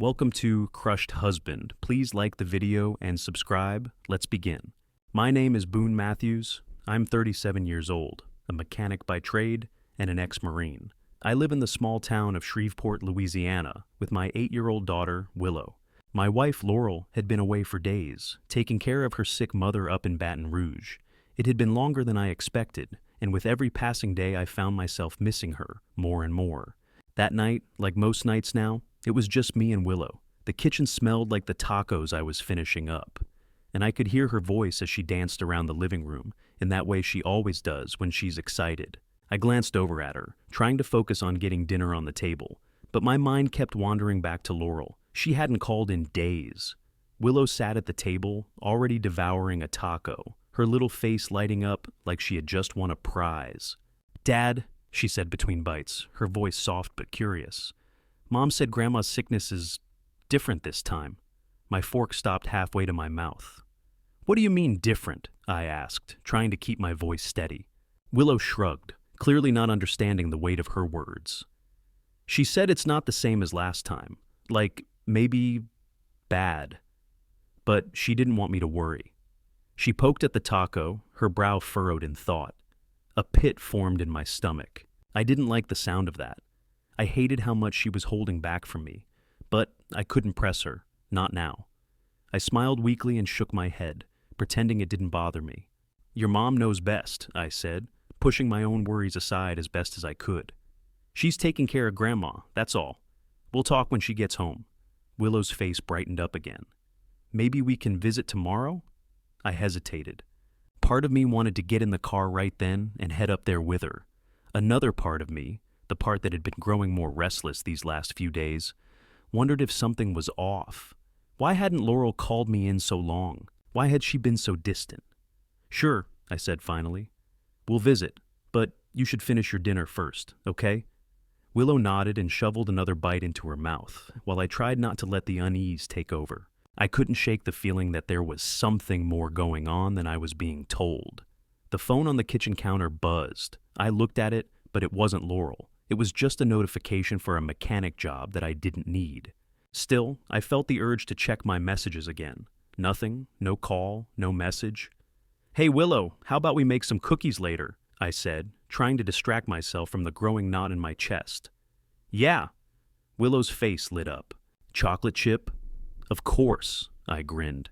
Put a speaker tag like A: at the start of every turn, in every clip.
A: Welcome to Crushed Husband. Please like the video and subscribe. Let's begin. My name is Boone Matthews. I'm 37 years old, a mechanic by trade, and an ex-Marine. I live in the small town of Shreveport, Louisiana, with my 8-year-old daughter, Willow. My wife, Laurel, had been away for days, taking care of her sick mother up in Baton Rouge. It had been longer than I expected, and with every passing day I found myself missing her more and more. That night, like most nights now, it was just me and Willow. The kitchen smelled like the tacos I was finishing up, and I could hear her voice as she danced around the living room, in that way she always does when she's excited. I glanced over at her, trying to focus on getting dinner on the table, but my mind kept wandering back to Laurel. She hadn't called in days. Willow sat at the table, already devouring a taco, her little face lighting up like she had just won a prize. "Dad," she said between bites, her voice soft but curious. "Mom said Grandma's sickness is different this time." My fork stopped halfway to my mouth. "What do you mean different?" I asked, trying to keep my voice steady. Willow shrugged, clearly not understanding the weight of her words. "She said it's not the same as last time, like maybe bad, but she didn't want me to worry." She poked at the taco, her brow furrowed in thought. A pit formed in my stomach. I didn't like the sound of that. I hated how much she was holding back from me, but I couldn't press her, not now. I smiled weakly and shook my head, pretending it didn't bother me. "Your mom knows best," I said, pushing my own worries aside as best as I could. "She's taking care of Grandma, that's all. We'll talk when she gets home." Willow's face brightened up again. "Maybe we can visit tomorrow?" I hesitated. Part of me wanted to get in the car right then and head up there with her. Another part of me, the part that had been growing more restless these last few days, wondered if something was off. Why hadn't Laurel called me in so long? Why had she been so distant? "Sure," I said finally. "We'll visit, but you should finish your dinner first, okay?" Willow nodded and shoveled another bite into her mouth, while I tried not to let the unease take over. I couldn't shake the feeling that there was something more going on than I was being told. The phone on the kitchen counter buzzed. I looked at it, but it wasn't Laurel. It was just a notification for a mechanic job that I didn't need. Still, I felt the urge to check my messages again. Nothing, no call, no message. "Hey Willow, how about we make some cookies later?" I said, trying to distract myself from the growing knot in my chest. "Yeah." Willow's face lit up. "Chocolate chip?" "Of course," I grinned.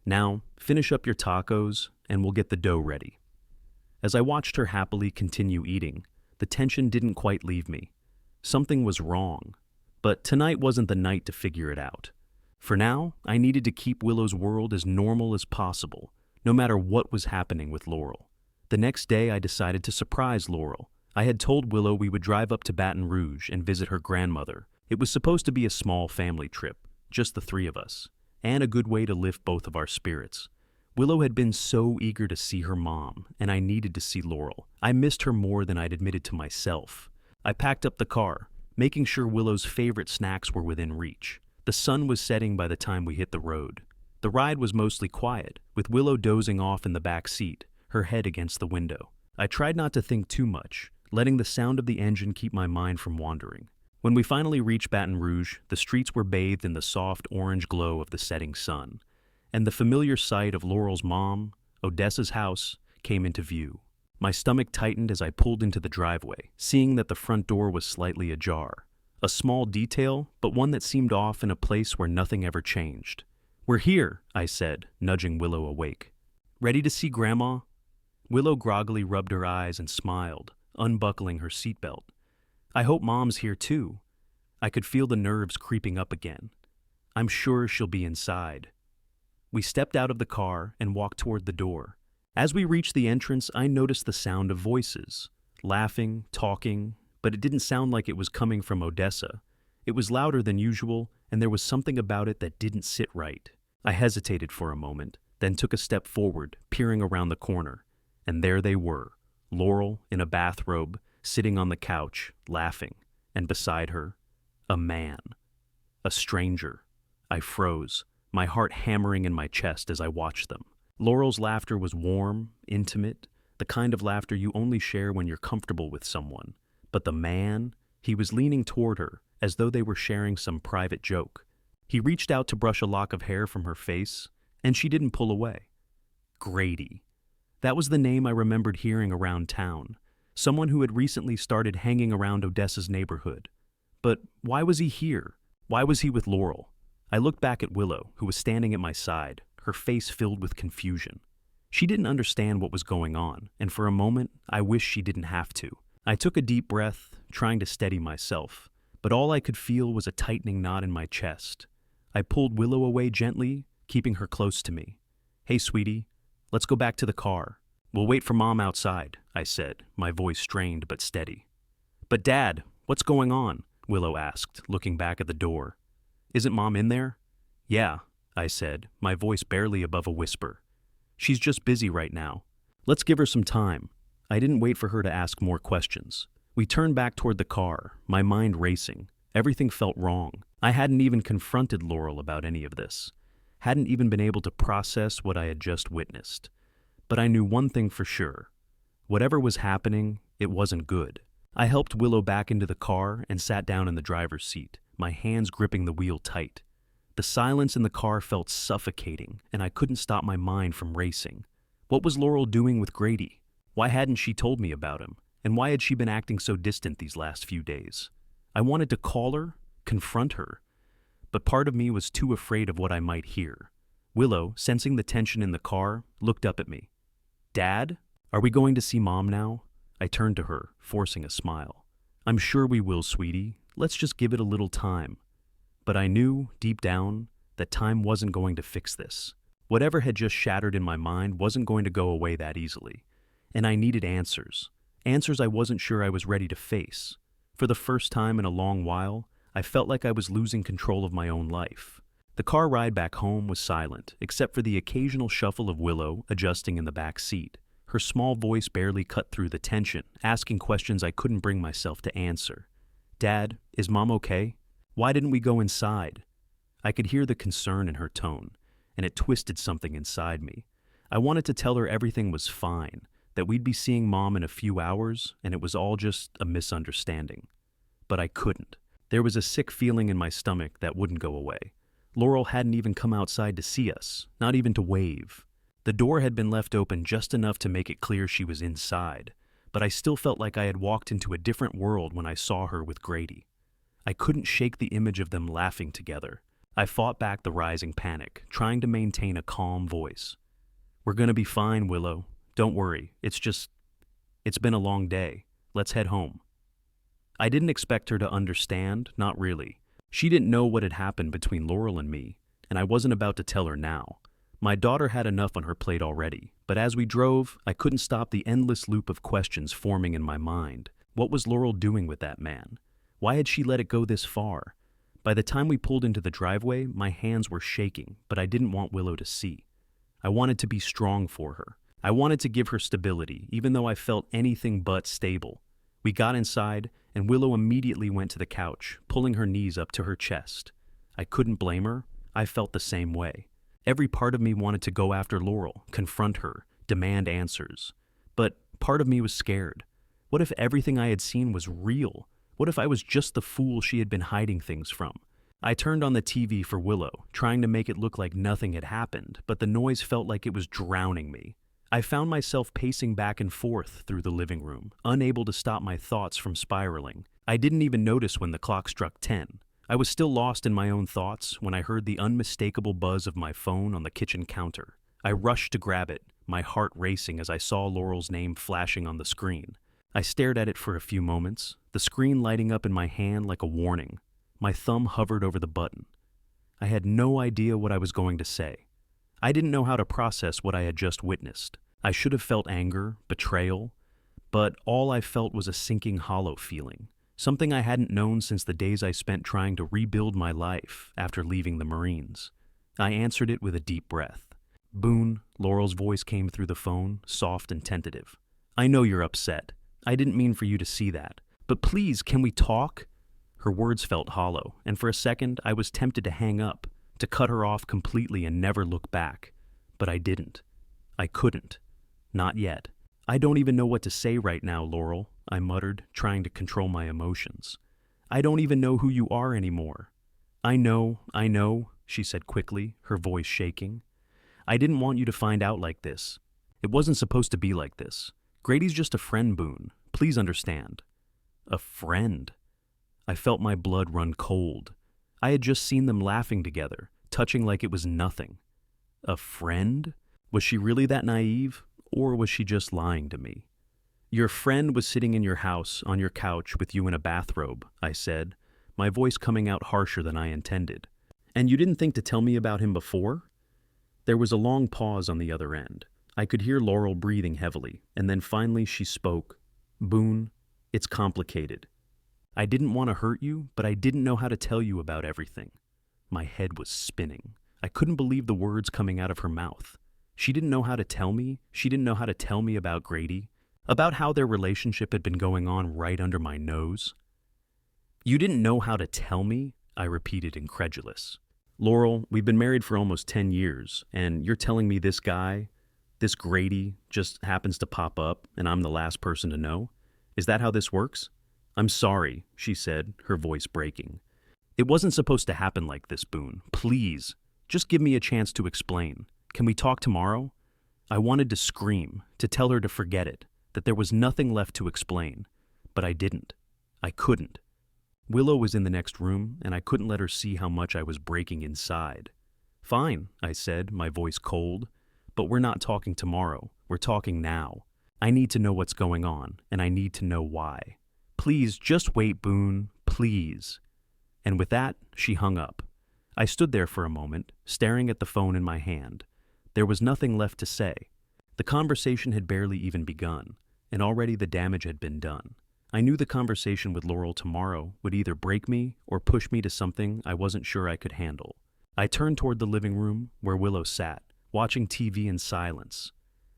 A: "Now, finish up your tacos, and we'll get the dough ready." As I watched her happily continue eating, the tension didn't quite leave me. Something was wrong, but tonight wasn't the night to figure it out. For now, I needed to keep Willow's world as normal as possible, no matter what was happening with Laurel. The next day, I decided to surprise Laurel. I had told Willow we would drive up to Baton Rouge and visit her grandmother. It was supposed to be a small family trip, just the three of us, and a good way to lift both of our spirits. Willow had been so eager to see her mom, and I needed to see Laurel. I missed her more than I'd admitted to myself. I packed up the car, making sure Willow's favorite snacks were within reach. The sun was setting by the time we hit the road. The ride was mostly quiet, with Willow dozing off in the back seat, her head against the window. I tried not to think too much, letting the sound of the engine keep my mind from wandering. When we finally reached Baton Rouge, the streets were bathed in the soft orange glow of the setting sun, and the familiar sight of Laurel's mom, Odessa's house, came into view. My stomach tightened as I pulled into the driveway, seeing that the front door was slightly ajar. A small detail, but one that seemed off in a place where nothing ever changed. "We're here," I said, nudging Willow awake. "Ready to see Grandma?" Willow groggily rubbed her eyes and smiled, unbuckling her seatbelt. "I hope Mom's here too." I could feel the nerves creeping up again. "I'm sure she'll be inside." We stepped out of the car and walked toward the door. As we reached the entrance, I noticed the sound of voices, laughing, talking, but it didn't sound like it was coming from Odessa. It was louder than usual, and there was something about it that didn't sit right. I hesitated for a moment, then took a step forward, peering around the corner. And there they were, Laurel in a bathrobe, sitting on the couch, laughing, and beside her, a man. A stranger. I froze, my heart hammering in my chest as I watched them. Laurel's laughter was warm, intimate, the kind of laughter you only share when you're comfortable with someone. But the man, he was leaning toward her, as though they were sharing some private joke. He reached out to brush a lock of hair from her face, and she didn't pull away. Grady. That was the name I remembered hearing around town, someone who had recently started hanging around Odessa's neighborhood. But why was he here? Why was he with Laurel? I looked back at Willow, who was standing at my side, her face filled with confusion. She didn't understand what was going on, and for a moment, I wished she didn't have to. I took a deep breath, trying to steady myself, but all I could feel was a tightening knot in my chest. I pulled Willow away gently, keeping her close to me. "Hey, sweetie, let's go back to the car. We'll wait for Mom outside," I said, my voice strained but steady. "But Dad, what's going on?" Willow asked, looking back at the door. "Isn't Mom in there?" "Yeah," I said, my voice barely above a whisper. "She's just busy right now. Let's give her some time." I didn't wait for her to ask more questions. We turned back toward the car, my mind racing. Everything felt wrong. I hadn't even confronted Laurel about any of this. Hadn't even been able to process what I had just witnessed. But I knew one thing for sure. Whatever was happening, it wasn't good. I helped Willow back into the car and sat down in the driver's seat, my hands gripping the wheel tight. The silence in the car felt suffocating, and I couldn't stop my mind from racing. What was Laurel doing with Grady? Why hadn't she told me about him? And why had she been acting so distant these last few days? I wanted to call her, confront her, but part of me was too afraid of what I might hear. Willow, sensing the tension in the car, looked up at me. "Dad, are we going to see Mom now?" I turned to her, forcing a smile. "I'm sure we will, sweetie. Let's just give it a little time." But I knew, deep down, that time wasn't going to fix this. Whatever had just shattered in my mind wasn't going to go away that easily. And I needed answers. Answers I wasn't sure I was ready to face. For the first time in a long while, I felt like I was losing control of my own life. The car ride back home was silent, except for the occasional shuffle of Willow adjusting in the back seat. Her small voice barely cut through the tension, asking questions I couldn't bring myself to answer. "Dad, is Mom okay? Why didn't we go inside?" I could hear the concern in her tone, and it twisted something inside me. I wanted to tell her everything was fine, that we'd be seeing Mom in a few hours, and it was all just a misunderstanding. But I couldn't. There was a sick feeling in my stomach that wouldn't go away. Laurel hadn't even come outside to see us, not even to wave. The door had been left open just enough to make it clear she was inside, but I still felt like I had walked into a different world when I saw her with Grady. I couldn't shake the image of them laughing together. I fought back the rising panic, trying to maintain a calm voice. "We're gonna be fine, Willow. Don't worry. It's been a long day. Let's head home." I didn't expect her to understand, not really. She didn't know what had happened between Laurel and me, and I wasn't about to tell her now. My daughter had enough on her plate already, but as we drove, I couldn't stop the endless loop of questions forming in my mind. What was Laurel doing with that man? Why had she let it go this far? By the time we pulled into the driveway, my hands were shaking, but I didn't want Willow to see. I wanted to be strong for her. I wanted to give her stability, even though I felt anything but stable. We got inside, and Willow immediately went to the couch, pulling her knees up to her chest. I couldn't blame her. I felt the same way. Every part of me wanted to go after Laurel, confront her, demand answers. But part of me was scared. What if everything I had seen was real? What if I was just the fool she had been hiding things from? I turned on the TV for Willow, trying to make it look like nothing had happened, but the noise felt like it was drowning me. I found myself pacing back and forth through the living room, unable to stop my thoughts from spiraling. I didn't even notice when the clock struck 10. I was still lost in my own thoughts when I heard the unmistakable buzz of my phone on the kitchen counter. I rushed to grab it, my heart racing as I saw Laurel's name flashing on the screen. I stared at it for a few moments, the screen lighting up in my hand like a warning. My thumb hovered over the button. I had no idea what I was going to say. I didn't know how to process what I had just witnessed. I should have felt anger, betrayal, but all I felt was a sinking, hollow feeling, something I hadn't known since the days I spent trying to rebuild my life after leaving the Marines. I answered it with a deep breath. "Boone," Laurel's voice came through the phone, soft and tentative. "I know you're upset. I didn't mean for you to see that. But please, can we talk?" Her words felt hollow, and for a second I was tempted to hang up, to cut her off completely and never look back. But I didn't. I couldn't. Not yet. "I don't even know what to say right now, Laurel," I muttered, trying to control my emotions. "I don't even know who you are anymore." I know, she said quickly, her voice shaking. I didn't want you to find out like this. It wasn't supposed to be like this. Grady's just a friend, Boone. Please understand. A friend? I felt my blood run cold. I had just seen them laughing together, touching like it was nothing. A friend? Was she really that naive, or was she just lying to me? Your friend was sitting in your house, on your couch, with you in a bathrobe, I said, my voice coming out harsher than I intended. And you didn't think to tell me about him before? There was a long pause on the other end. I could hear Laurel breathing heavily, and then finally she spoke. Boone, it's complicated. I didn't want to hurt you, but I didn't know how to tell you about everything. My head was spinning. I couldn't believe the words coming out of her mouth. She didn't know how to tell me. She didn't know how to tell me about Grady, about how their relationship had been going on right under my nose. You didn't know how to tell me? I repeated, incredulous. Laurel, we've been married for almost 10 years, and you're telling me this guy, this Grady, just happens to pop up and I'm the last person to know? Is that how this works? I'm sorry, she said, her voice breaking. It wasn't supposed to happen like this, Boone. Please, just give me a chance to explain. Can we talk tomorrow? I wanted to scream, to tell her to forget it, that there was nothing left to explain, but I didn't. I couldn't. Willow was in the next room, and I couldn't let her see how much I was breaking inside. Fine, I said, my voice cold, but we're not talking tomorrow. We're talking now. I need to know what's going on, and I need to know why. Please, just wait, Boone, please. And with that, she hung up. I stood there for a moment, staring at the phone in my hand. There was nothing left to say. The conversation had barely even begun, and already the damage had been done. I knew the conversation with Laurel tomorrow would either break me or push me to something I wasn't sure I could handle. I turned toward the living room where Willow sat, watching TV in silence.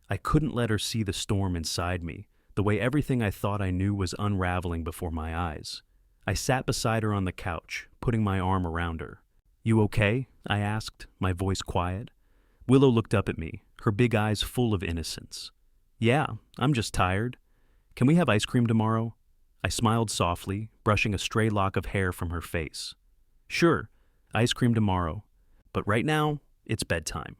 A: I couldn't let her see the storm inside me, the way everything I thought I knew was unraveling before my eyes. I sat beside her on the couch, putting my arm around her. You okay? I asked, my voice quiet. Willow looked up at me, her big eyes full of innocence. Yeah, I'm just tired. Can we have ice cream tomorrow? I smiled softly, brushing a stray lock of hair from her face. Sure, ice cream tomorrow, but right now, it's bedtime.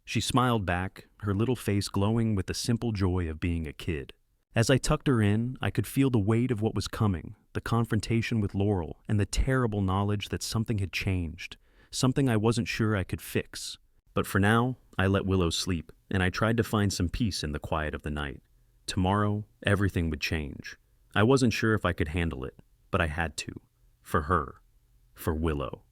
A: She smiled back, her little face glowing with the simple joy of being a kid. As I tucked her in, I could feel the weight of what was coming, the confrontation with Laurel, and the terrible knowledge that something had changed, something I wasn't sure I could fix. But for now, I let Willow sleep, and I tried to find some peace in the quiet of the night. Tomorrow, everything would change. I wasn't sure if I could handle it, but I had to. For her. For Willow.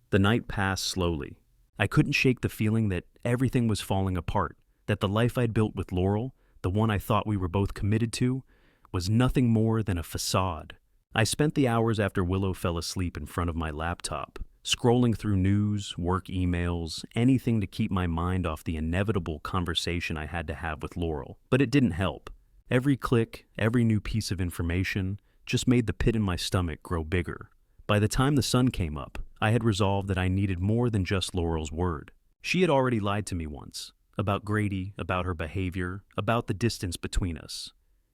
A: The night passed slowly. I couldn't shake the feeling that everything was falling apart, that the life I'd built with Laurel, the one I thought we were both committed to, was nothing more than a facade. I spent the hours after Willow fell asleep in front of my laptop, scrolling through news, work emails, anything to keep my mind off the inevitable conversation I had to have with Laurel. But it didn't help. Every click, every new piece of information just made the pit in my stomach grow bigger. By the time the sun came up, I had resolved that I needed more than just Laurel's word. She had already lied to me once, about Grady, about her behavior, about the distance between us.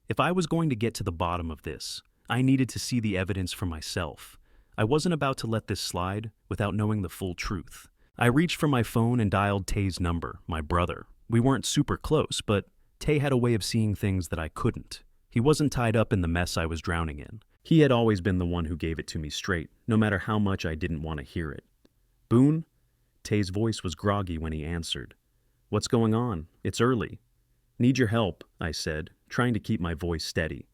A: If I was going to get to the bottom of this, I needed to see the evidence for myself. I wasn't about to let this slide without knowing the full truth. I reached for my phone and dialed Tay's number, my brother. We weren't super close, but Tay had a way of seeing things that I couldn't. He wasn't tied up in the mess I was drowning in. He had always been the one who gave it to me straight, no matter how much I didn't want to hear it. Boone? Tay's voice was groggy when he answered. What's going on? It's early. Need your help, I said, trying to keep my voice steady.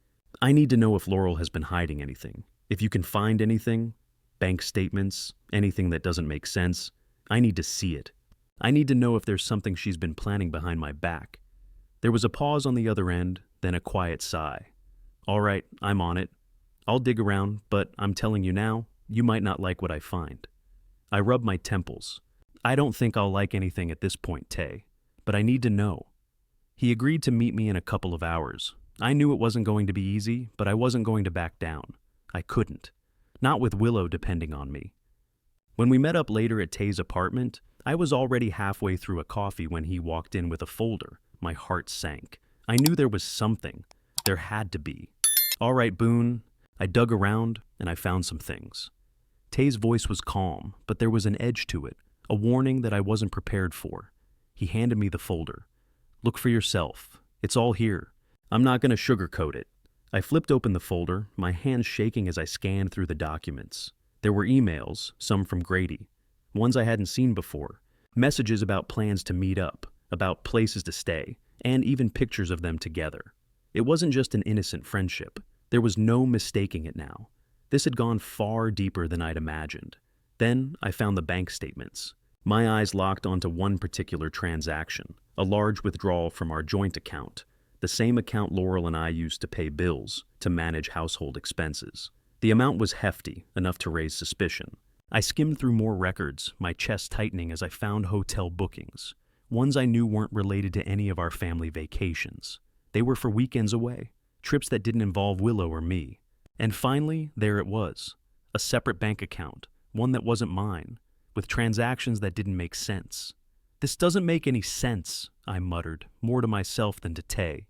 A: I need to know if Laurel has been hiding anything. If you can find anything, bank statements, anything that doesn't make sense, I need to see it. I need to know if there's something she's been planning behind my back. There was a pause on the other end, then a quiet sigh. All right, I'm on it. I'll dig around, but I'm telling you now, you might not like what I find. I rubbed my temples. I don't think I'll like anything at this point, Tay, but I need to know. He agreed to meet me in a couple of hours. I knew it wasn't going to be easy, but I wasn't going to back down. I couldn't. Not with Willow depending on me. When we met up later at Tay's apartment, I was already halfway through a coffee when he walked in with a folder. My heart sank. I knew there was something. There had to be. All right, Boone. I dug around, and I found some things. Tay's voice was calm, but there was an edge to it, a warning that I wasn't prepared for. He handed me the folder. Look for yourself. It's all here. I'm not going to sugarcoat it. I flipped open the folder, my hands shaking as I scanned through the documents. There were emails, some from Grady, ones I hadn't seen before, messages about plans to meet up, about places to stay, and even pictures of them together. It wasn't just an innocent friendship. There was no mistaking it now. This had gone far deeper than I'd imagined. Then I found the bank statements. My eyes locked onto one particular transaction, a large withdrawal from our joint account, the same account Laurel and I used to pay bills, to manage household expenses. The amount was hefty, enough to raise suspicion. I skimmed through more records, my chest tightening as I found hotel bookings, ones I knew weren't related to any of our family vacations. They were for weekends away, trips that didn't involve Willow or me. And finally, there it was, a separate bank account, one that wasn't mine, with transactions that didn't make sense. This doesn't make any sense, I muttered, more to myself than to Tay.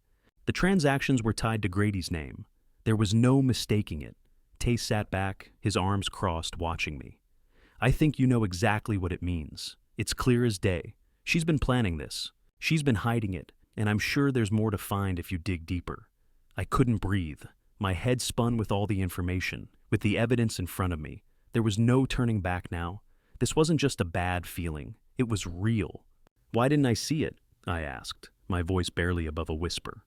A: The transactions were tied to Grady's name. There was no mistaking it. Tay sat back, his arms crossed, watching me. I think you know exactly what it means. It's clear as day. She's been planning this. She's been hiding it, and I'm sure there's more to find if you dig deeper. I couldn't breathe. My head spun with all the information, with the evidence in front of me. There was no turning back now. This wasn't just a bad feeling. It was real. Why didn't I see it? I asked, my voice barely above a whisper.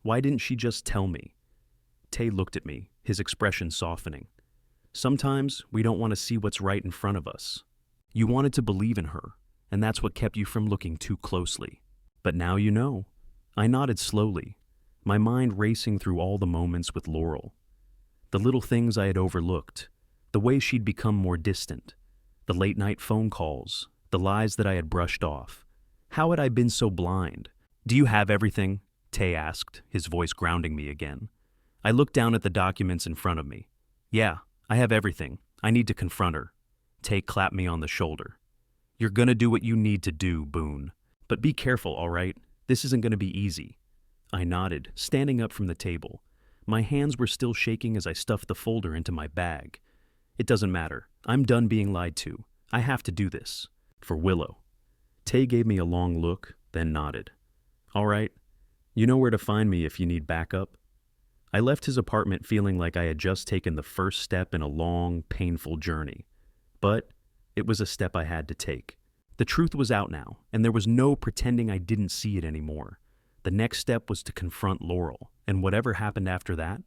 A: Why didn't she just tell me? Tay looked at me, his expression softening. Sometimes we don't want to see what's right in front of us. You wanted to believe in her, and that's what kept you from looking too closely. But now you know. I nodded slowly, my mind racing through all the moments with Laurel. The little things I had overlooked, the way she'd become more distant, the late-night phone calls, the lies that I had brushed off. How had I been so blind? Do you have everything? Tay asked, his voice grounding me again. I looked down at the documents in front of me. Yeah, I have everything. I need to confront her. Tay clapped me on the shoulder. You're gonna do what you need to do, Boone. But be careful, all right? This isn't gonna be easy. I nodded, standing up from the table. My hands were still shaking as I stuffed the folder into my bag. It doesn't matter. I'm done being lied to. I have to do this. For Willow. Tay gave me a long look, then nodded. All right. You know where to find me if you need backup. I left his apartment feeling like I had just taken the first step in a long, painful journey. But it was a step I had to take. The truth was out now, and there was no pretending I didn't see it anymore. The next step was to confront Laurel, and whatever happened after that,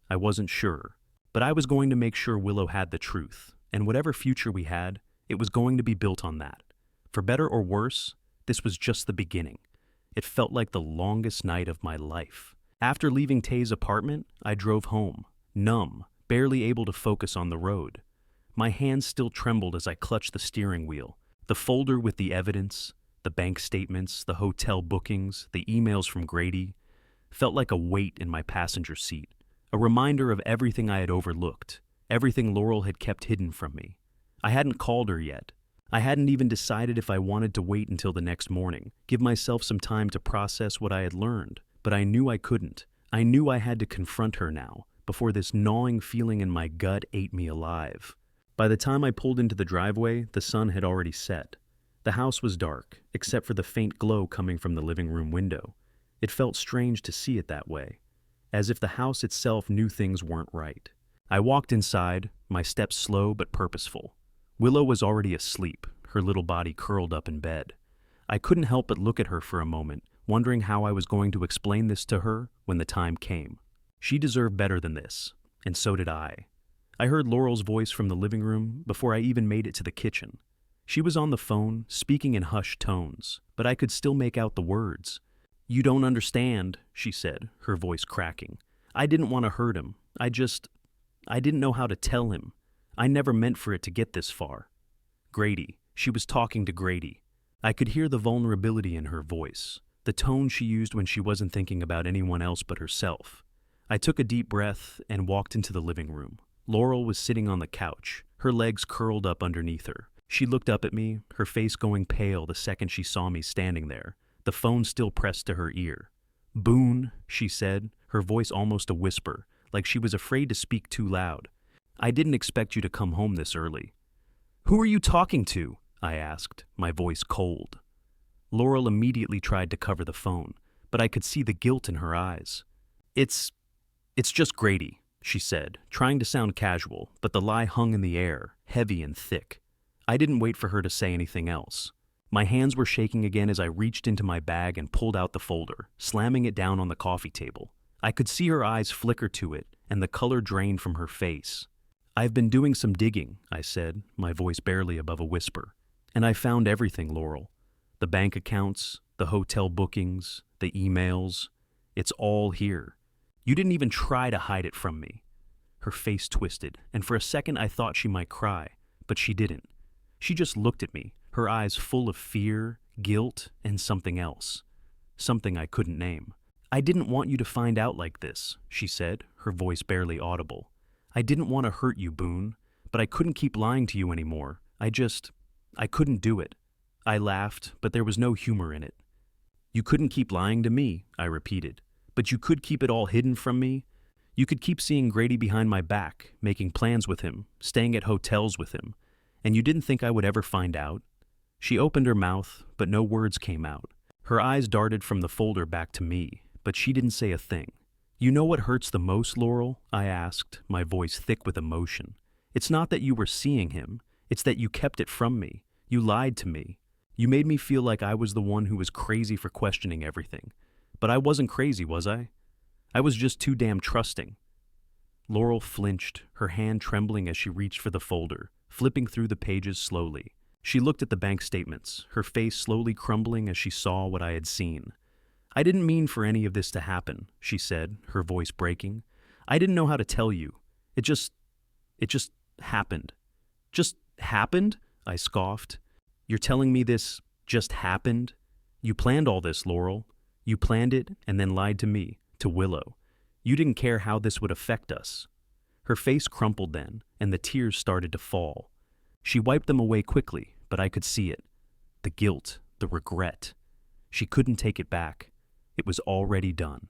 A: I wasn't sure. But I was going to make sure Willow had the truth, and whatever future we had, it was going to be built on that. For better or worse, this was just the beginning. It felt like the longest night of my life. After leaving Tay's apartment, I drove home, numb, barely able to focus on the road. My hands still trembled as I clutched the steering wheel. The folder with the evidence, the bank statements, the hotel bookings, the emails from Grady, felt like a weight in my passenger seat, a reminder of everything I had overlooked, everything Laurel had kept hidden from me. I hadn't called her yet. I hadn't even decided if I wanted to wait until the next morning, give myself some time to process what I had learned, but I knew I couldn't. I knew I had to confront her now, before this gnawing feeling in my gut ate me alive. By the time I pulled into the driveway, the sun had already set. The house was dark, except for the faint glow coming from the living room window. It felt strange to see it that way, as if the house itself knew things weren't right. I walked inside, my steps slow but purposeful. Willow was already asleep, her little body curled up in bed. I couldn't help but look at her for a moment, wondering how I was going to explain this to her when the time came. She deserved better than this, and so did I. I heard Laurel's voice from the living room before I even made it to the kitchen. She was on the phone, speaking in hushed tones, but I could still make out the words. "You don't understand," she said, her voice cracking. "I didn't want to hurt him. I didn't know how to tell him. I never meant for it to get this far." Grady. She was talking to Grady. I could hear the vulnerability in her voice, the tone she used when she wasn't thinking about anyone else but herself. I took a deep breath and walked into the living room. Laurel was sitting on the couch, her legs curled up underneath her. She looked up at me, her face going pale the second she saw me standing there, the phone still pressed to her ear. "Boone," she said, her voice almost a whisper, like she was afraid to speak too loud. I didn't expect you to come home this early." "Who are you talking to?" I asked, my voice cold. Laurel immediately tried to cover the phone, but I could see the guilt in her eyes. It's just Grady," she said, trying to sound casual, but the lie hung in the air, heavy and thick. I didn't wait for her to say anything else. My hands were shaking again as I reached into my bag and pulled out the folder, slamming it down on the coffee table. I could see her eyes flicker to it, and the color drained from her face. "I've been doing some digging," I said, my voice barely above a whisper. "And I found everything, Laurel. The bank accounts, the hotel bookings, the emails. It's all here. You didn't even try to hide it from me." Her face twisted, and for a second I thought she might cry, but she didn't. She just looked at me, her eyes full of fear, guilt, and something else. Something I couldn't name. "I didn't want you to find out like this," she said, her voice barely audible. "I didn't want to hurt you, Boone, but I couldn't keep lying to you anymore. I couldn't do it." I laughed, but there was no humor in it. "You couldn't keep lying to me," I repeated. "But you could keep it all hidden from me. You could keep seeing Grady behind my back, making plans with him, staying at hotels with him. And you didn't think I would ever find out?" She opened her mouth, but no words came out. Her eyes darted from the folder back to me, but she didn't say a thing. "You know what hurts the most, Laurel?" I asked, my voice thick with emotion. "It's not that you were seeing him. It's that you kept it from me. You lied to me. You made me feel like I was the one who was crazy for questioning everything. But I wasn't crazy, was I? I was just too damn trusting." Laurel flinched, her hand trembling as she reached for the folder, flipping through the pages slowly. She looked at the bank statements, her face slowly crumbling as she saw what I had seen. "I didn't mean for any of this to happen," she said, her voice breaking. "I didn't know how to tell you. It just happened." "Just happened?" I scoffed. "You're telling me this just happened? You planned all this, Laurel. You planned it and then lied to me, to Willow. You didn't care how this would affect us." Her face crumpled then, and the tears started to fall. She wiped them away quickly, but I could see it. The guilt, the regret. She couldn't take it back. It was already done.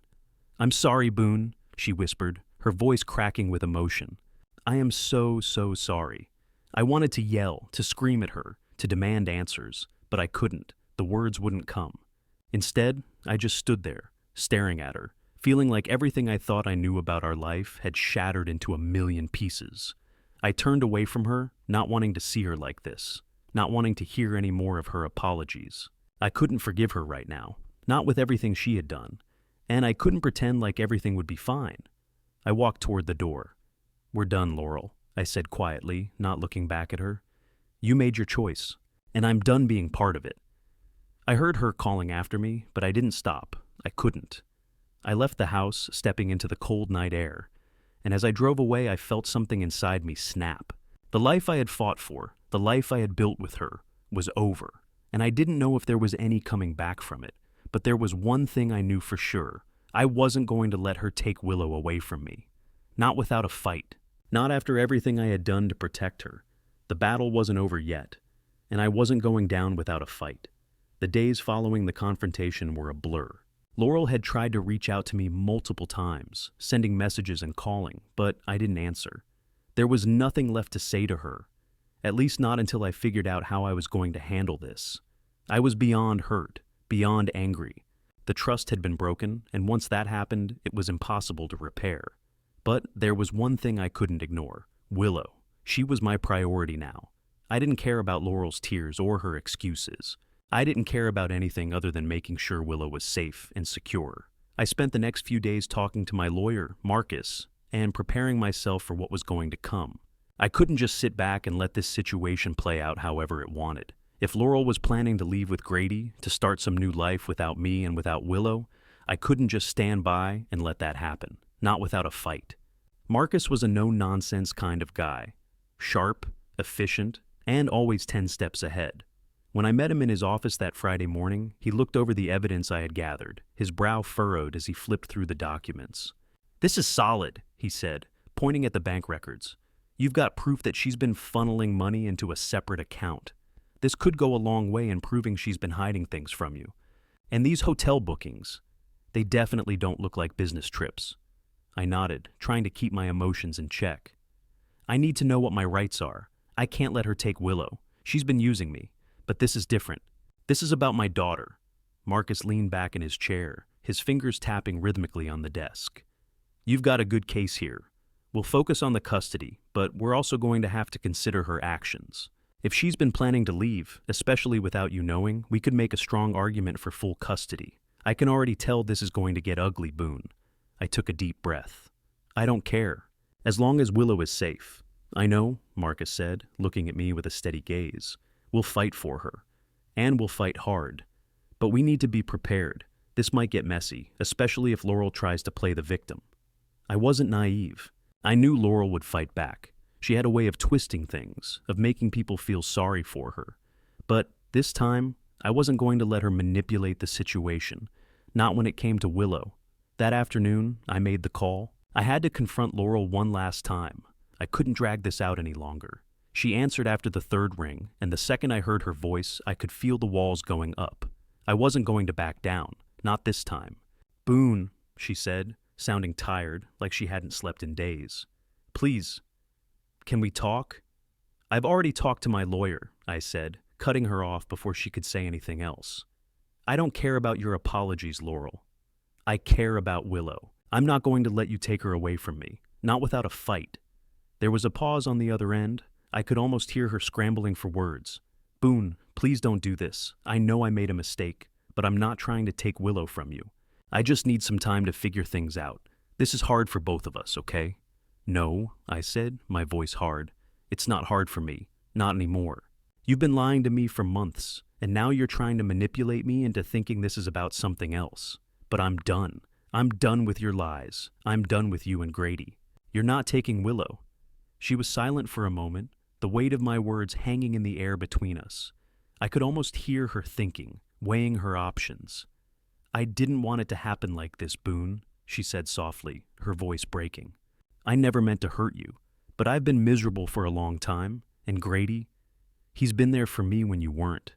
A: "I'm sorry, Boone," she whispered, her voice cracking with emotion. "I am so sorry." I wanted to yell, to scream at her, to demand answers, but I couldn't. The words wouldn't come. Instead, I just stood there, staring at her, feeling like everything I thought I knew about our life had shattered into a million pieces. I turned away from her, not wanting to see her like this, not wanting to hear any more of her apologies. I couldn't forgive her right now, not with everything she had done, and I couldn't pretend like everything would be fine. I walked toward the door. "We're done, Laurel," I said quietly, not looking back at her. "You made your choice, and I'm done being part of it." I heard her calling after me, but I didn't stop. I couldn't. I left the house, stepping into the cold night air, and as I drove away, I felt something inside me snap. The life I had fought for, the life I had built with her, was over, and I didn't know if there was any coming back from it, but there was one thing I knew for sure. I wasn't going to let her take Willow away from me. Not without a fight. Not after everything I had done to protect her. The battle wasn't over yet, and I wasn't going down without a fight. The days following the confrontation were a blur. Laurel had tried to reach out to me multiple times, sending messages and calling, but I didn't answer. There was nothing left to say to her, at least not until I figured out how I was going to handle this. I was beyond hurt, beyond angry. The trust had been broken, and once that happened, it was impossible to repair. But there was one thing I couldn't ignore: Willow. She was my priority now. I didn't care about Laurel's tears or her excuses. I didn't care about anything other than making sure Willow was safe and secure. I spent the next few days talking to my lawyer, Marcus, and preparing myself for what was going to come. I couldn't just sit back and let this situation play out however it wanted. If Laurel was planning to leave with Grady, to start some new life without me and without Willow, I couldn't just stand by and let that happen, not without a fight. Marcus was a no-nonsense kind of guy. Sharp, efficient, and always 10 steps ahead. When I met him in his office that Friday morning, he looked over the evidence I had gathered, his brow furrowed as he flipped through the documents. "This is solid," he said, pointing at the bank records. "You've got proof that she's been funneling money into a separate account. This could go a long way in proving she's been hiding things from you. And these hotel bookings, they definitely don't look like business trips." I nodded, trying to keep my emotions in check. I need to know what my rights are. I can't let her take Willow. She's been using me. But this is different. This is about my daughter." Marcus leaned back in his chair, his fingers tapping rhythmically on the desk. "You've got a good case here. We'll focus on the custody, but we're also going to have to consider her actions. If she's been planning to leave, especially without you knowing, we could make a strong argument for full custody. I can already tell this is going to get ugly, Boone." I took a deep breath. "I don't care. As long as Willow is safe." "I know," Marcus said, looking at me with a steady gaze. "We'll fight for her. And we'll fight hard. But we need to be prepared. This might get messy, especially if Laurel tries to play the victim." I wasn't naive. I knew Laurel would fight back. She had a way of twisting things, of making people feel sorry for her. But this time, I wasn't going to let her manipulate the situation, not when it came to Willow. That afternoon, I made the call. I had to confront Laurel one last time. I couldn't drag this out any longer. She answered after the third ring, and the second I heard her voice, I could feel the walls going up. I wasn't going to back down, not this time. "Boone," she said, sounding tired, like she hadn't slept in days. "Please, can we talk?" "I've already talked to my lawyer," I said, cutting her off before she could say anything else. "I don't care about your apologies, Laurel. I care about Willow. I'm not going to let you take her away from me, not without a fight." There was a pause on the other end. I could almost hear her scrambling for words. "Boone, please don't do this. I know I made a mistake, but I'm not trying to take Willow from you. I just need some time to figure things out. This is hard for both of us, okay?" "No," I said, my voice hard. "It's not hard for me. Not anymore. You've been lying to me for months, and now you're trying to manipulate me into thinking this is about something else. But I'm done. I'm done with your lies. I'm done with you and Grady. You're not taking Willow." She was silent for a moment, the weight of my words hanging in the air between us. I could almost hear her thinking, weighing her options. "I didn't want it to happen like this, Boone," she said softly, her voice breaking. "I never meant to hurt you, but I've been miserable for a long time, and Grady, he's been there for me when you weren't."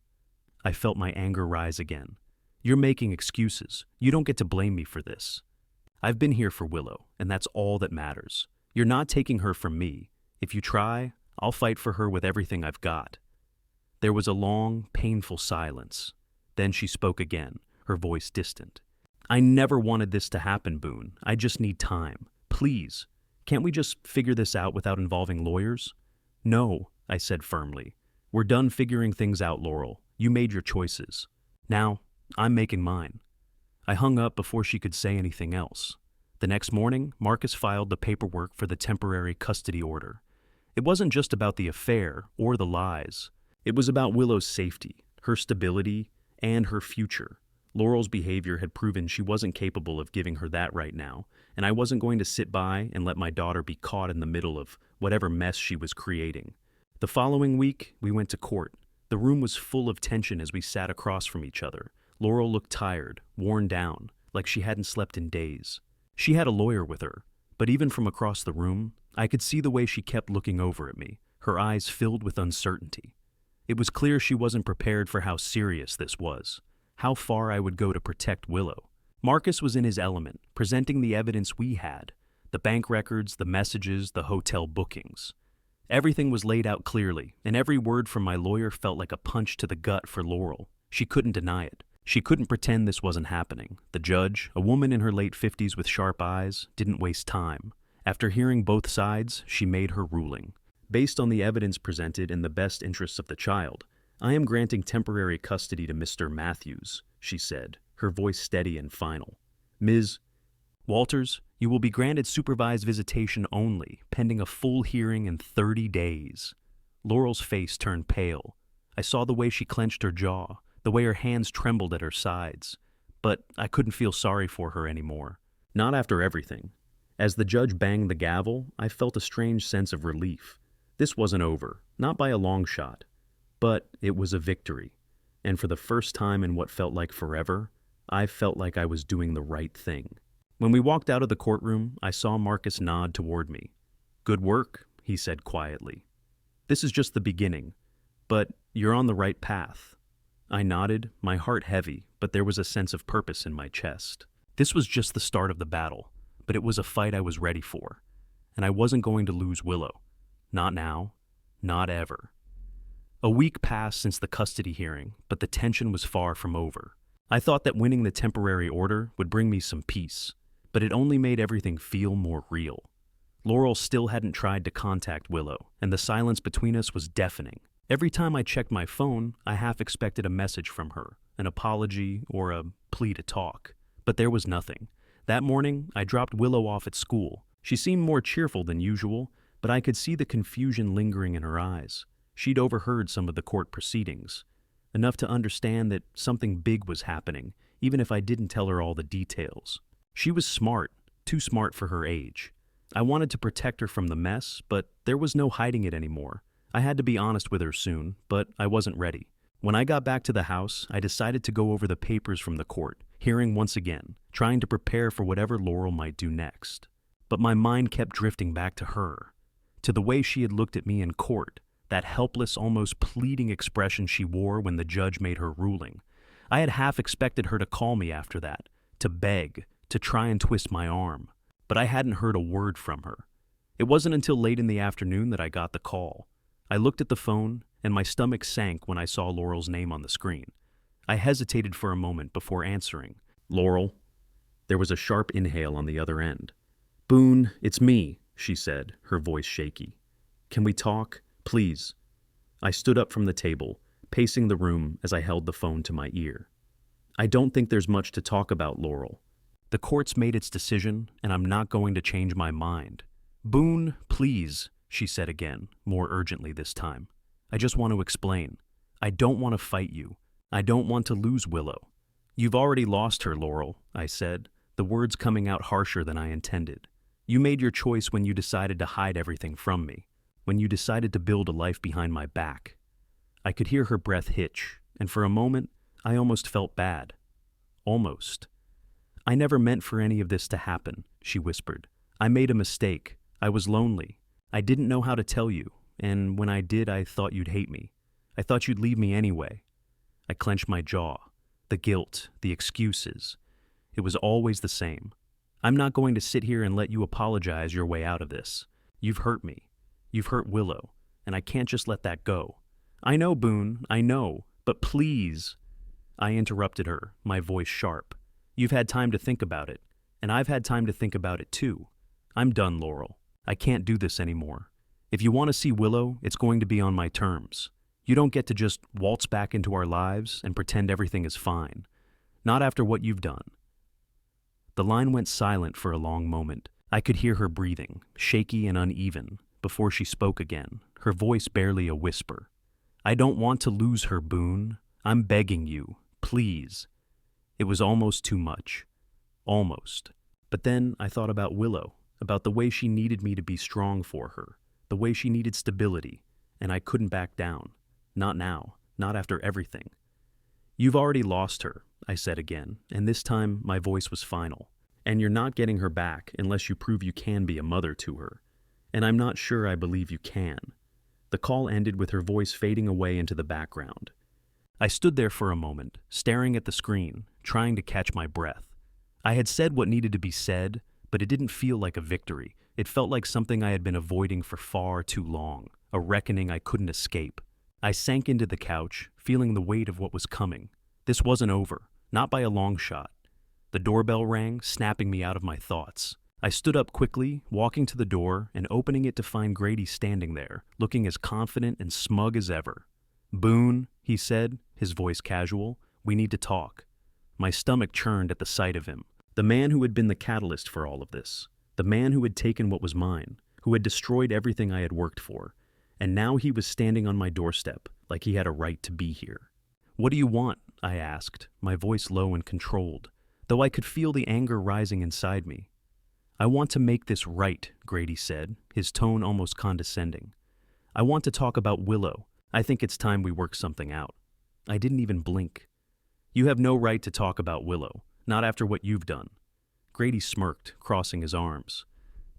A: I felt my anger rise again. "You're making excuses. You don't get to blame me for this. I've been here for Willow, and that's all that matters. You're not taking her from me. If you try, I'll fight for her with everything I've got." There was a long, painful silence. Then she spoke again, her voice distant. "I never wanted this to happen, Boone. I just need time. Please, can't we just figure this out without involving lawyers?" "No," I said firmly. "We're done figuring things out, Laurel. You made your choices. Now, I'm making mine." I hung up before she could say anything else. The next morning, Marcus filed the paperwork for the temporary custody order. It wasn't just about the affair or the lies. It was about Willow's safety, her stability, and her future. Laurel's behavior had proven she wasn't capable of giving her that right now, and I wasn't going to sit by and let my daughter be caught in the middle of whatever mess she was creating. The following week, we went to court. The room was full of tension as we sat across from each other. Laurel looked tired, worn down, like she hadn't slept in days. She had a lawyer with her, but even from across the room, I could see the way she kept looking over at me, her eyes filled with uncertainty. It was clear she wasn't prepared for how serious this was, how far I would go to protect Willow. Marcus was in his element, presenting the evidence we had, the bank records, the messages, the hotel bookings. Everything was laid out clearly, and every word from my lawyer felt like a punch to the gut for Laurel. She couldn't deny it. She couldn't pretend this wasn't happening. The judge, a woman in her late 50s with sharp eyes, didn't waste time. After hearing both sides, she made her ruling. Based on the evidence presented in the best interests of the child, I am granting temporary custody to Mr. Matthews, she said, her voice steady and final. Ms. Walters, you will be granted supervised visitation only, pending a full hearing in 30 days. Laurel's face turned pale. I saw the way she clenched her jaw, the way her hands trembled at her sides. But I couldn't feel sorry for her anymore. Not after everything. As the judge banged the gavel, I felt a strange sense of relief. This wasn't over, not by a long shot. But it was a victory. And for the first time in what felt like forever, I felt like I was doing the right thing. When we walked out of the courtroom, I saw Marcus nod toward me. Good work, he said quietly. This is just the beginning, but you're on the right path. I nodded, my heart heavy, but there was a sense of purpose in my chest. This was just the start of the battle, but it was a fight I was ready for. And I wasn't going to lose Willow. Not now. Not ever. A week passed since the custody hearing, but the tension was far from over. I thought that winning the temporary order would bring me some peace, but it only made everything feel more real. Laurel still hadn't tried to contact Willow, and the silence between us was deafening. Every time I checked my phone, I half expected a message from her, an apology or a plea to talk. But there was nothing. That morning, I dropped Willow off at school. She seemed more cheerful than usual, but I could see the confusion lingering in her eyes. She'd overheard some of the court proceedings, enough to understand that something big was happening, even if I didn't tell her all the details. She was smart, too smart for her age. I wanted to protect her from the mess, but there was no hiding it anymore. I had to be honest with her soon, but I wasn't ready. When I got back to the house, I decided to go over the papers from the court, hearing once again, trying to prepare for whatever Laurel might do next. But my mind kept drifting back to her, to the way she had looked at me in court, that helpless, almost pleading expression she wore when the judge made her ruling. I had half expected her to call me after that, to beg, to try and twist my arm, but I hadn't heard a word from her. It wasn't until late in the afternoon that I got the call. I looked at the phone, and my stomach sank when I saw Laurel's name on the screen. I hesitated for a moment before answering. "Laurel?" There was a sharp inhale on the other end. "Boone, it's me," she said, her voice shaky. "Can we talk? Please." I stood up from the table, pacing the room as I held the phone to my ear. "I don't think there's much to talk about, Laurel. The court's made its decision, and I'm not going to change my mind." "Boone, please," she said again, more urgently this time. "I just want to explain. I don't want to fight you. I don't want to lose Willow." "You've already lost her, Laurel," I said, the words coming out harsher than I intended. "You made your choice when you decided to hide everything from me, when you decided to build a life behind my back." I could hear her breath hitch, and for a moment, I almost felt bad. Almost. "I never meant for any of this to happen," she whispered. "I made a mistake. I was lonely. I didn't know how to tell you, and when I did, I thought you'd hate me. I thought you'd leave me anyway." I clenched my jaw. The guilt, the excuses. It was always the same. "I'm not going to sit here and let you apologize your way out of this. You've hurt me. You've hurt Willow, and I can't just let that go." "I know, Boone, I know, but please." I interrupted her, my voice sharp. "You've had time to think about it, and I've had time to think about it too. I'm done, Laurel. I can't do this anymore. If you want to see Willow, it's going to be on my terms. You don't get to just waltz back into our lives and pretend everything is fine. Not after what you've done." The line went silent for a long moment. I could hear her breathing, shaky and uneven, before she spoke again, her voice barely a whisper. "I don't want to lose her, Boone. I'm begging you. Please." It was almost too much. Almost. But then I thought about Willow, about the way she needed me to be strong for her, the way she needed stability, and I couldn't back down. Not now, not after everything. "You've already lost her," I said again, and this time my voice was final. "And you're not getting her back unless you prove you can be a mother to her. And I'm not sure I believe you can." The call ended with her voice fading away into the background. I stood there for a moment, staring at the screen, trying to catch my breath. I had said what needed to be said, but it didn't feel like a victory. It felt like something I had been avoiding for far too long, a reckoning I couldn't escape. I sank into the couch, feeling the weight of what was coming. This wasn't over, not by a long shot. The doorbell rang, snapping me out of my thoughts. I stood up quickly, walking to the door and opening it to find Grady standing there, looking as confident and smug as ever. "Boone," he said, his voice casual, "we need to talk." My stomach churned at the sight of him. The man who had been the catalyst for all of this. The man who had taken what was mine, who had destroyed everything I had worked for. And now he was standing on my doorstep, like he had a right to be here. "What do you want?" I asked, my voice low and controlled, though I could feel the anger rising inside me. "I want to make this right," Grady said, his tone almost condescending. "I want to talk about Willow. I think it's time we work something out." I didn't even blink. "You have no right to talk about Willow, not after what you've done." Grady smirked, crossing his arms.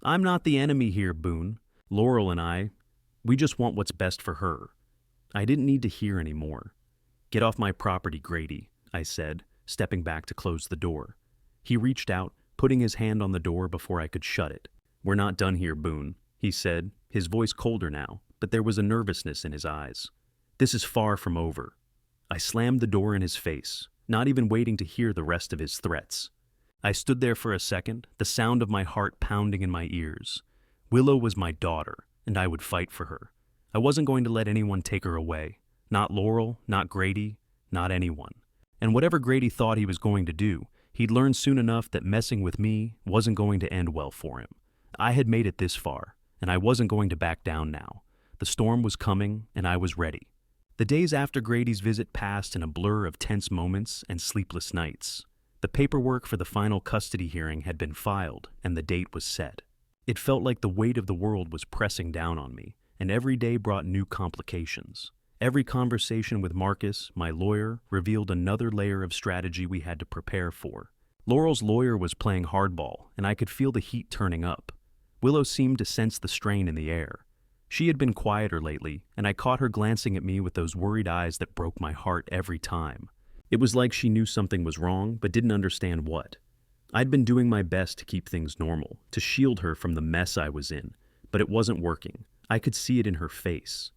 A: "I'm not the enemy here, Boone. Laurel and we just want what's best for her." I didn't need to hear any more. "Get off my property, Grady," I said, stepping back to close the door. He reached out, putting his hand on the door before I could shut it. "We're not done here, Boone," he said, his voice colder now, but there was a nervousness in his eyes. "This is far from over." I slammed the door in his face, not even waiting to hear the rest of his threats. I stood there for a second, the sound of my heart pounding in my ears. Willow was my daughter, and I would fight for her. I wasn't going to let anyone take her away. Not Laurel, not Grady, not anyone. And whatever Grady thought he was going to do, he'd learn soon enough that messing with me wasn't going to end well for him. I had made it this far, and I wasn't going to back down now. The storm was coming, and I was ready. The days after Grady's visit passed in a blur of tense moments and sleepless nights. The paperwork for the final custody hearing had been filed, and the date was set. It felt like the weight of the world was pressing down on me, and every day brought new complications. Every conversation with Marcus, my lawyer, revealed another layer of strategy we had to prepare for. Laurel's lawyer was playing hardball, and I could feel the heat turning up. Willow seemed to sense the strain in the air. She had been quieter lately, and I caught her glancing at me with those worried eyes that broke my heart every time. It was like she knew something was wrong, but didn't understand what. I'd been doing my best to keep things normal, to shield her from the mess I was in, but it wasn't working. I could see it in her face.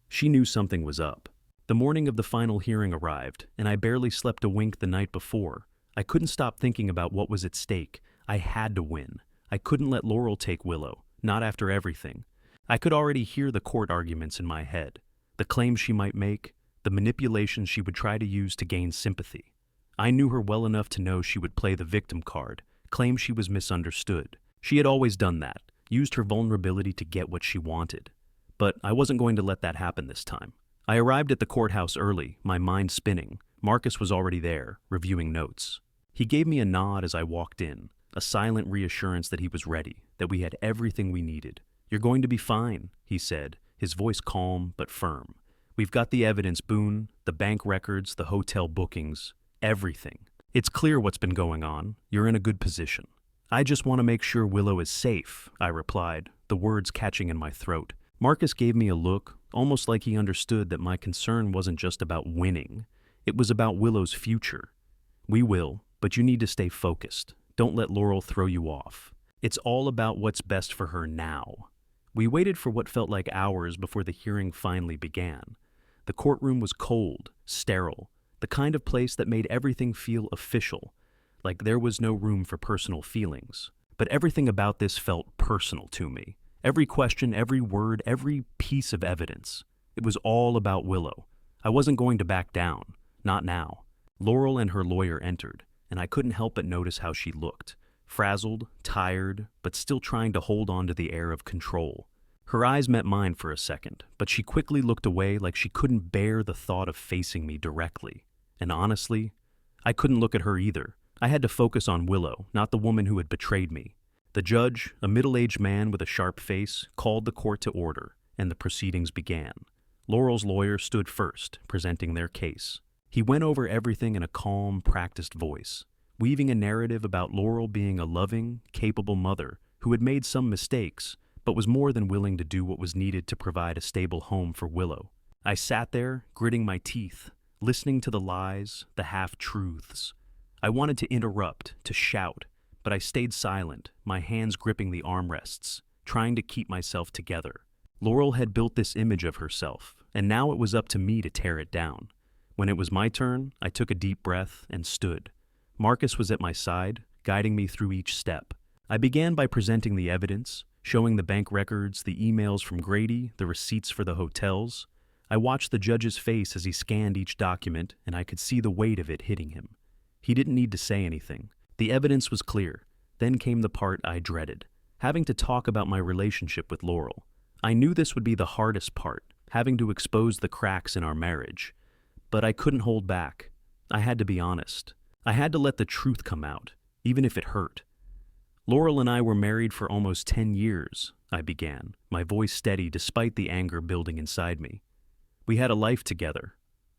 A: She knew something was up. The morning of the final hearing arrived, and I barely slept a wink the night before. I couldn't stop thinking about what was at stake. I had to win. I couldn't let Laurel take Willow, not after everything. I could already hear the court arguments in my head, the claims she might make, the manipulations she would try to use to gain sympathy. I knew her well enough to know she would play the victim card, claim she was misunderstood. She had always done that, used her vulnerability to get what she wanted. But I wasn't going to let that happen this time. I arrived at the courthouse early, my mind spinning. Marcus was already there, reviewing notes. He gave me a nod as I walked in, a silent reassurance that he was ready, that we had everything we needed. "You're going to be fine," he said, his voice calm but firm. "We've got the evidence, Boone, the bank records, the hotel bookings, everything. It's clear what's been going on. You're in a good position." "I just want to make sure Willow is safe," I replied, the words catching in my throat. Marcus gave me a look, almost like he understood that my concern wasn't just about winning. It was about Willow's future. "We will, but you need to stay focused. Don't let Laurel throw you off. It's all about what's best for her now." We waited for what felt like hours before the hearing finally began. The courtroom was cold, sterile, the kind of place that made everything feel official, like there was no room for personal feelings. But everything about this felt personal to me. Every question, every word, every piece of evidence. It was all about Willow. I wasn't going to back down. Not now. Laurel and her lawyer entered, and I couldn't help but notice how she looked. Frazzled, tired, but still trying to hold on to the air of control. Her eyes met mine for a second, but she quickly looked away like she couldn't bear the thought of facing me directly. And honestly, I couldn't look at her either. I had to focus on Willow, not the woman who had betrayed me. The judge, a middle-aged man with a sharp face, called the court to order, and the proceedings began. Laurel's lawyer stood first, presenting their case. He went over everything in a calm, practiced voice, weaving a narrative about Laurel being a loving, capable mother who had made some mistakes, but was more than willing to do what was needed to provide a stable home for Willow. I sat there, gritting my teeth, listening to the lies, the half-truths. I wanted to interrupt, to shout, but I stayed silent, my hands gripping the armrests, trying to keep myself together. Laurel had built this image of herself, and now it was up to me to tear it down. When it was my turn, I took a deep breath and stood. Marcus was at my side, guiding me through each step. I began by presenting the evidence, showing the bank records, the emails from Grady, the receipts for the hotels. I watched the judge's face as he scanned each document, and I could see the weight of it hitting him. He didn't need to say anything. The evidence was clear. Then came the part I dreaded, having to talk about my relationship with Laurel. I knew this would be the hardest part, having to expose the cracks in our marriage. But I couldn't hold back. I had to be honest. I had to let the truth come out, even if it hurt. Laurel and I were married for almost 10 years, I began, my voice steady despite the anger building inside me. We had a life together,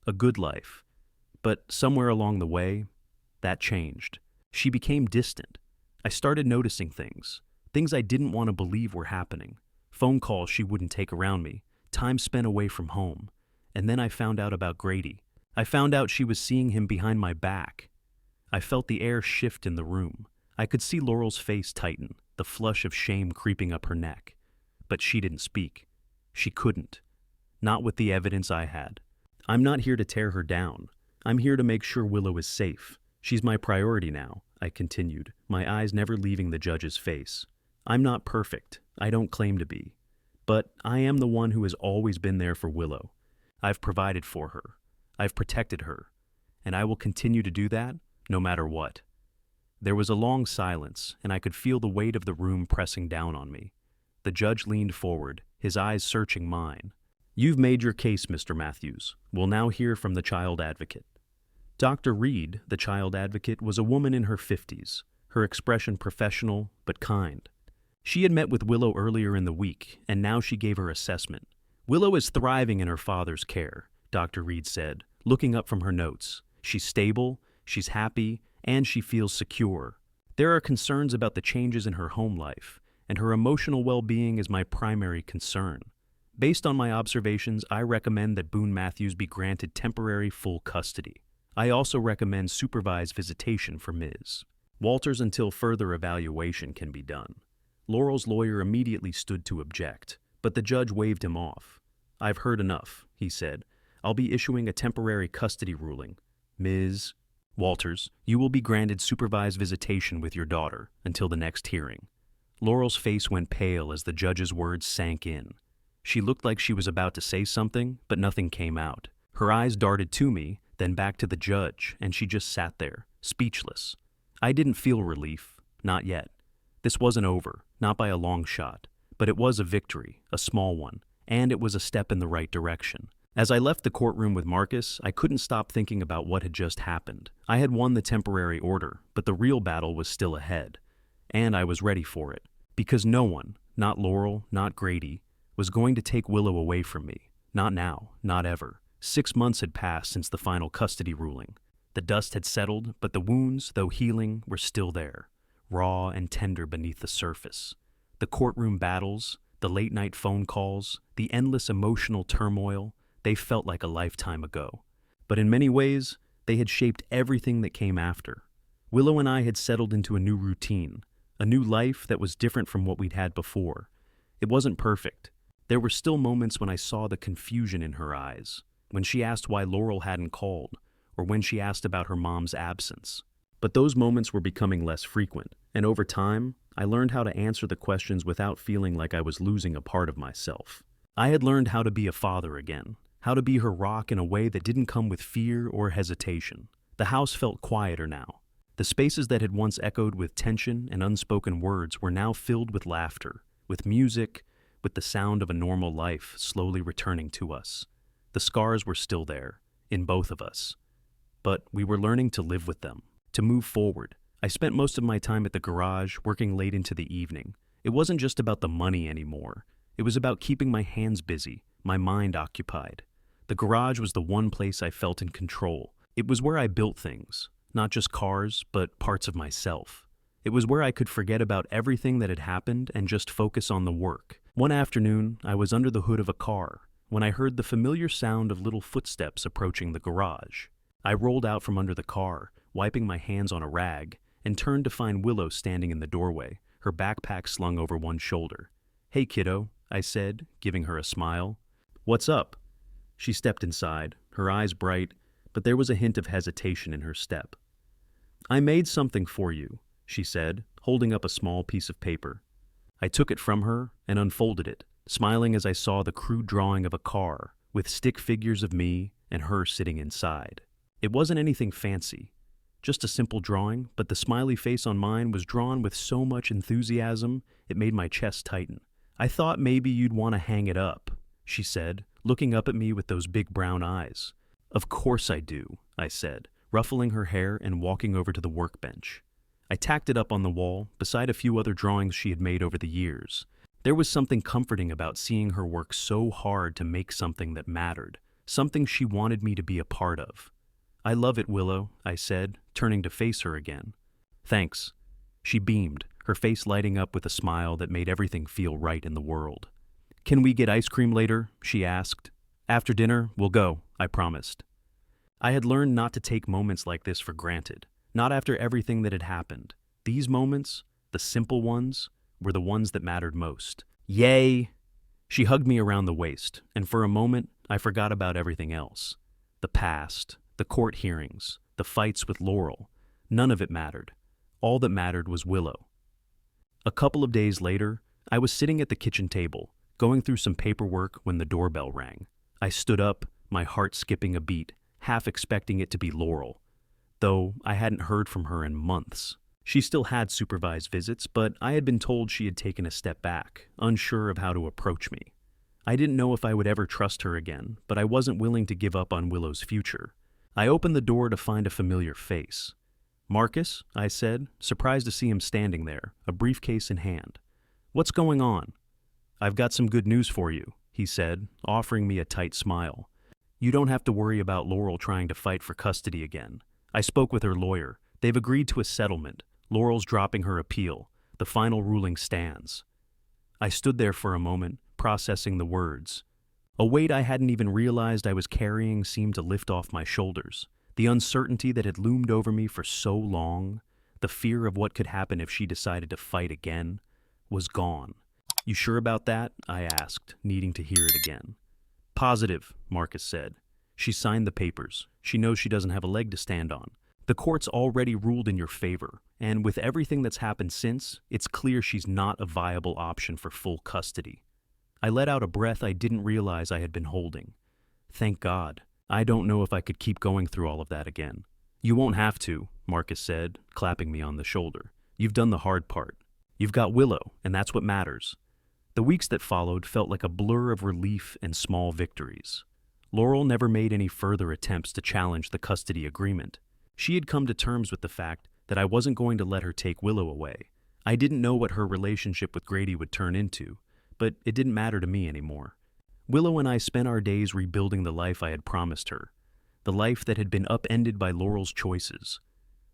A: a good life. But somewhere along the way, that changed. She became distant. I started noticing things I didn't want to believe were happening. Phone calls she wouldn't take around me, time spent away from home. And then I found out about Grady. I found out she was seeing him behind my back. I felt the air shift in the room. I could see Laurel's face tighten, the flush of shame creeping up her neck. but she didn't speak. She couldn't. Not with the evidence I had. I'm not here to tear her down. I'm here to make sure Willow is safe. She's my priority now, I continued, my eyes never leaving the judge's face. I'm not perfect. I don't claim to be. But I am the one who has always been there for Willow. I've provided for her. I've protected her. And I will continue to do that, no matter what. There was a long silence, and I could feel the weight of the room pressing down on me. The judge leaned forward, his eyes searching mine. You've made your case, Mr. Matthews. We'll now hear from the child advocate. Dr. Reed, the child advocate, was a woman in her 50s, her expression professional but kind. She had met with Willow earlier in the week, and now she gave her assessment. Willow is thriving in her father's care, Dr. Reed said, looking up from her notes. She's stable, she's happy, and she feels secure. There are concerns about the changes in her home life, and her emotional well-being is my primary concern. Based on my observations, I recommend that Boone Matthews be granted temporary full custody. I also recommend supervised visitation for Ms. Walters until further evaluation can be done. Laurel's lawyer immediately stood to object, but the judge waved him off. I've heard enough, he said. I'll be issuing a temporary custody ruling. Ms. Walters, you will be granted supervised visitation with your daughter until the next hearing. Laurel's face went pale as the judge's words sank in. She looked like she was about to say something, but nothing came out. Her eyes darted to me, then back to the judge, and she just sat there, speechless. I didn't feel relief, not yet. This wasn't over, not by a long shot, but it was a victory, a small one, and it was a step in the right direction. As I left the courtroom with Marcus, I couldn't stop thinking about what had just happened. I had won the temporary order, but the real battle was still ahead. And I was ready for it, because no one, not Laurel, not Grady, was going to take Willow away from me. Not now, not ever. 6 months had passed since the final custody ruling. The dust had settled, but the wounds, though healing, were still there, raw and tender beneath the surface. The courtroom battles, the late-night phone calls, the endless emotional turmoil, they felt like a lifetime ago. But in many ways, they had shaped everything that came after. Willow and I had settled into a new routine, a new life that was different from what we'd had before. It wasn't perfect. There were still moments when I saw the confusion in her eyes, when she asked why Laurel hadn't called, or when she asked about her mom's absence. But those moments were becoming less frequent, and over time, I learned how to answer the questions without feeling like I was losing a part of myself. I had learned how to be a father again, how to be her rock in a way that didn't come with fear or hesitation. The house felt quieter now. The spaces that had once echoed with tension and unspoken words were now filled with laughter, with music, with the sound of a normal life slowly returning to us. The scars were still there, in both of us. But we were learning to live with them, to move forward. I spent most of my time at the garage, working late into the evening. It wasn't just about the money anymore. It was about keeping my hands busy, my mind occupied. The garage was the one place I felt in control. It was where I built things, not just cars, but parts of myself. It was where I could forget about everything that had happened and just focus on the work. One afternoon, I was under the hood of a car when I heard the familiar sound of little footsteps approaching the garage. I rolled out from under the car, wiping my hands on a rag, and turned to find Willow standing in the doorway, her backpack slung over one shoulder. "Hey, kiddo," I said, giving her a smile. "What's up?" She stepped inside, her eyes bright, but there was a hint of hesitation in her step. "I made something for you," she said, holding up a small piece of paper. I took it from her and unfolded it, smiling as I saw the crude drawing of a car, with stick figures of me and her sitting inside. It wasn't anything fancy, just a simple drawing, but the smiley face on mine was drawn with so much enthusiasm it made my chest tighten. "I thought maybe you'd want to hang it up," she said, looking up at me with those big brown eyes. "Of course I do," I said, ruffling her hair and walking over to the workbench. I tacked it up on the wall, beside a few other drawings she had made over the years. There was something comforting about seeing her work so hard to make something that mattered, something she wanted me to be a part of. "I love it, Willow," I said, turning to face her again. "Thanks." She beamed, her face lighting up with a smile that made everything feel right in the world. "Can we get ice cream later?" she asked. "After dinner, we'll go," I promised. I had learned not to take moments like this for granted, not after everything that had happened. These moments, the simple ones, were the ones that mattered most. "Yay!" She hugged me around the waist, and for a moment, I forgot about everything else. The past, the court hearings, the fights with Laurel. None of it mattered. All that mattered was Willow. A couple of days later, I was sitting at the kitchen table, going through some paperwork when the doorbell rang. I stood up, my heart skipping a beat, half expecting it to be Laurel, though I hadn't heard from her in months. She still had supervised visits, but I had been told she had taken a step back, unsure of how to approach me. I didn't know if I would ever trust her again, but I wasn't willing to give up on Willow's future. I opened the door to find a familiar face. "Marcus," I said, surprised to see him standing there, a briefcase in hand. "What's going on?" "I've got some good news for you," he said, offering me a tight smile. "You don't have to worry about Laurel trying to fight for custody again. I spoke with her lawyer. They've agreed to a settlement. Laurel's dropping her appeal. The final ruling stands." I stood there for a moment, processing the words. A weight I hadn't even realized I was carrying seemed to lift off my shoulders. The uncertainty that had loomed over me for so long, the fear of what could happen if she decided to fight again, was gone. "You sure about that?" I asked, needing to hear it again. "Positive," Marcus said. "She signed the papers. She knows she doesn't have a leg to stand on. The court's already ruled in your favor, and with everything that's happened since, it's clear she's not a viable option for full custody." I let out a breath I didn't realize I had been holding. Thank God. I don't know if I could keep going through all of that again. "You won't have to," Marcus said, clapping me on the shoulder. "You've done the hard part. You've got Willow, and that's what matters." The weeks that followed felt like a blur of relief and small victories. Laurel never made any further attempts to challenge the custody agreement. She had come to terms with the fact that I wasn't going to let her take Willow away. I didn't know what her relationship with Grady would turn into, but it didn't matter to me anymore. Willow and I spent our days rebuilding the life I had promised her, the life that had been upended by Laurel's choices.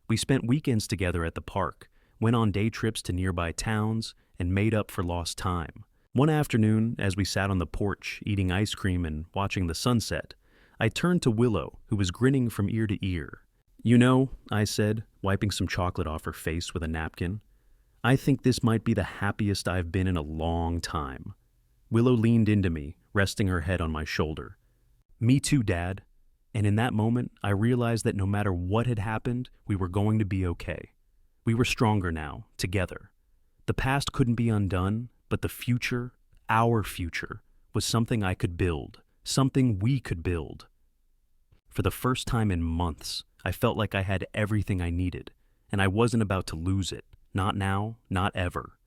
A: We spent weekends together at the park, went on day trips to nearby towns, and made up for lost time. One afternoon, as we sat on the porch eating ice cream and watching the sunset, I turned to Willow, who was grinning from ear to ear. "You know," I said, wiping some chocolate off her face with a napkin, "I think this might be the happiest I've been in a long time." Willow leaned into me, resting her head on my shoulder. "Me too, Dad." And in that moment, I realized that no matter what had happened, we were going to be okay. We were stronger now, together. The past couldn't be undone, but the future, our future, was something I could build, something we could build. For the first time in months, I felt like I had everything I needed, and I wasn't about to lose it. Not now, not ever.